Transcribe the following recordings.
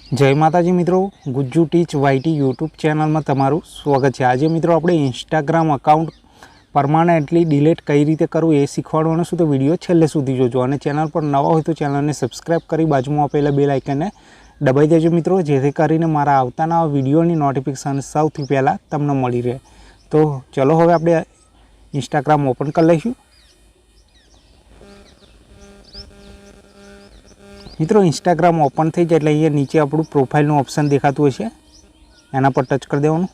जय माताजी मित्रों, Gujju teach YT YouTube channel में तमारू स्वागत है। आज मित्रों આપણે इंस्टाग्राम अकाउंट परमानेंटली डिलीट कई रीते करવું એ શીખવાડવાનો છું, तो विडियो છેલ્લે સુધી જોજો અને ચેનલ પર નવા હોય તો ચેનલને સબસ્ક્રાઇબ કરી બાજુમાં આપેલા બેલ આઇકનને દબાવી દેજો મિત્રો, જેથી કરીને મારા આવતા નવા વિડિયોની નોટિફિકેશન સૌથી પહેલા તમને મળી રહે। તો ચલો હવે આપણે इंस्टाग्राम ओपन કરી લઈશું। मित्रों इंस्टाग्राम ओपन थी जाए अँ नीचे आपणु प्रोफाइल ऑप्शन देखातुं हशे, एना पर टच कर देवानुं।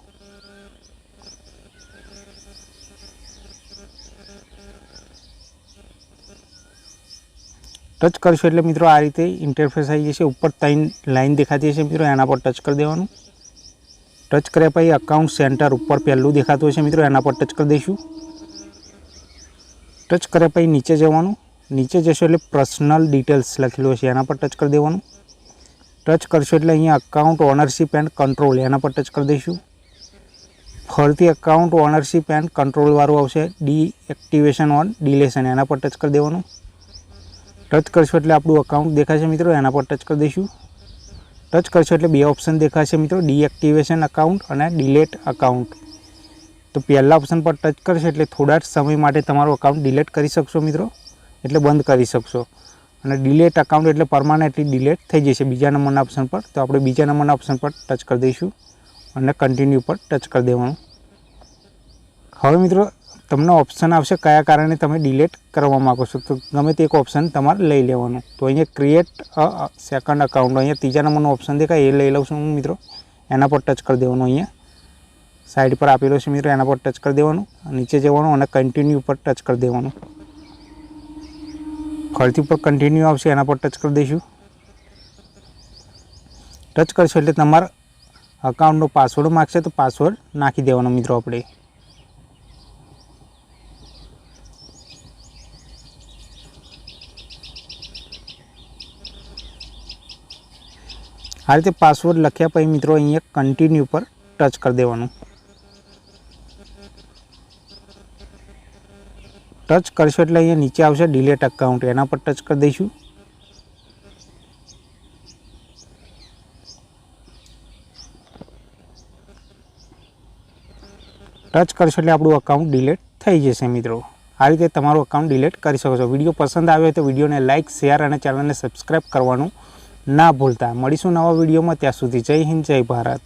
टच करशो एटले मित्रों आ रीते इंटरफेस आई जशे। ऊपर 3 लाइन देखाती हशे मित्रों, एना पर टच कर देवानुं। टच कर्या पछी अकाउंट सेंटर ऊपर पहेलुं देखातुं हशे मित्रों, एना पर टच कर दईशुं। टच कर्या पछी नीचे जवानुं। नीचे जशो एटले पर्सनल डिटेल्स लखेलुं हशे, एना पर टच कर देवानुं। टच करशो एटले अहींया अकाउंट ओनरशीप एंड कंट्रोल, एना पर टच कर दईशुं। फरीथी अकाउंट ओनरशीप एंड कंट्रोल वाळुं आवशे, डीएक्टिवेशन ऑन डिलेशन, एना पर टच कर देवानुं। टच करशो एटले आपणुं अकाउंट देखाशे मित्रों, एना पर टच कर दईशुं। टच करशो एटले बे ऑप्शन देखाशे मित्रों, डीएक्टिवेशन अकाउंट अने डिलीट अकाउंट। तो पहला ऑप्शन पर टच करशो एटले थोड़ा समय माटे तमारुं अकाउंट डिलीट करी शकशो मित्रों, एटले बंद करी शकशो। अने डिलीट अकाउंट एटले परमानेंटली डिलीट थई जशे बीजा नंबरना ऑप्शन पर। तो आपणे बीजा नंबरना ऑप्शन पर टच कर दईशुं अने कंटिन्यू पर टच कर देवानुं। हवे मित्रों तमने ऑप्शन आवशे कया कारणे तमे डिलीट करवा मांगो छो, तो गमे ते एक ऑप्शन तमारे लई लेवानुं। तो अहींया क्रिएट अ सेकंड अकाउंट, अहींया तीजा नंबरनो ऑप्शन देखाय ए लई लउं छुं मित्रों, एना पर टच कर देवानुं। अहींया साइड पर आपेलो छे मित्रों, एना पर टच कर देवानुं। नीचे जवानुं अने कंटिन्यू पर टच कर देवानुं। फरीथी पर कंटिन्यू आवशे, एना पर टच कर दईशुं। टच करशो एटले तमारा अकाउंटनो पासवर्ड मांगशे, तो पासवर्ड नाखी देवानो मित्रों आपणे। आ रीते पासवर्ड लख्या पछी मित्रों अहींया कंटिन्यू पर टच कर देवानुं। टच करशो एटले अहींया नीचे आवशे डिलीट अकाउंट, एना पर टच कर दईशुं। टच करशो एटले आपणुं अकाउंट डिलीट थई जशे मित्रों। आ रीते तमारुं अकाउंट डिलीट करी शको छो। विडियो पसंद आव्यो होय तो विडियोने लाइक, शेर अने चेनलने सब्सक्राइब करवानुं ना भूलता। मळीशुं नवा विडियोमां, त्यां सुधी जय हिंद, जय भारत।